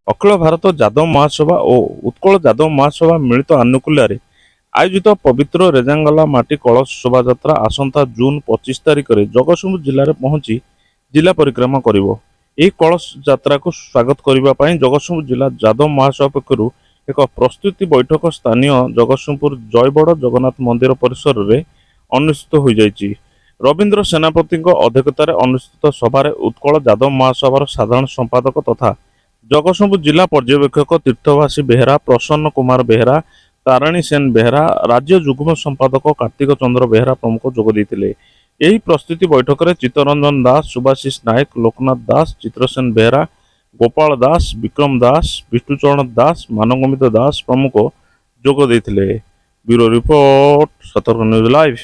अखिल भारत जादव महासभा और उत्कल जादव महासभा मिलित आनुकूल्य आयोजित पवित्र रेजांगला माटी कलश शोभा आसंता जून 25 तारिख में जगतसिंहपुर जिले में पहुंची जिला परिक्रमा करिवो। ଏହି କଳସ ଯାତ୍ରାକୁ ସ୍ୱାଗତ କରିବା ପାଇଁ ଜଗତସିଂହପୁର ଜିଲ୍ଲା ଯାଦବ ମହାସଭା ପକ୍ଷରୁ ଏକ ପ୍ରସ୍ତୁତି ବୈଠକ ସ୍ଥାନୀୟ ଜଗତସିଂହପୁର ଜୟବଡ଼ ଜଗନ୍ନାଥ ମନ୍ଦିର ପରିସରରେ ଅନୁଷ୍ଠିତ ହୋଇଯାଇଛି। ରବୀନ୍ଦ୍ର ସେନାପତିଙ୍କ ଅଧ୍ୟକ୍ଷତାରେ ଅନୁଷ୍ଠିତ ସଭାରେ ଉତ୍କଳ ଯାଦବ ମହାସଭାର ସାଧାରଣ ସମ୍ପାଦକ ତଥା ଜଗତସିଂହପୁର ଜିଲ୍ଲା ପର୍ଯ୍ୟବେକ୍ଷକ ତୀର୍ଥବାସୀ ବେହେରା, ପ୍ରସନ୍ନ କୁମାର ବେହେରା, ତାରିଣୀ ସେନ ବେହେରା, ରାଜ୍ୟ ଯୁଗ୍ମ ସମ୍ପାଦକ କାର୍ତ୍ତିକ ଚନ୍ଦ୍ର ବେହେରା ପ୍ରମୁଖ ଯୋଗ ଦେଇଥିଲେ। ଏହି ପ୍ରସ୍ତୁତି ବୈଠକରେ ଚିତ୍ତରଞ୍ଜନ ଦାସ, ସୁଭାଶିଷ ନାୟକ, ଲୋକନାଥ ଦାସ, ଚିତ୍ରସେନ ବେହେରା, ଗୋପାଳ ଦାସ, ବିକ୍ରମ ଦାସ, ବିଷ୍ଣୁଚରଣ ଦାସ, ମାନଗୋବିନ୍ଦ ଦାସ ପ୍ରମୁଖ ଯୋଗ ଦେଇଥିଲେ। ବ୍ୟୁରୋ ରିପୋର୍ଟ, ସତର୍କ ନ୍ୟୁଜ ଲାଇଭ।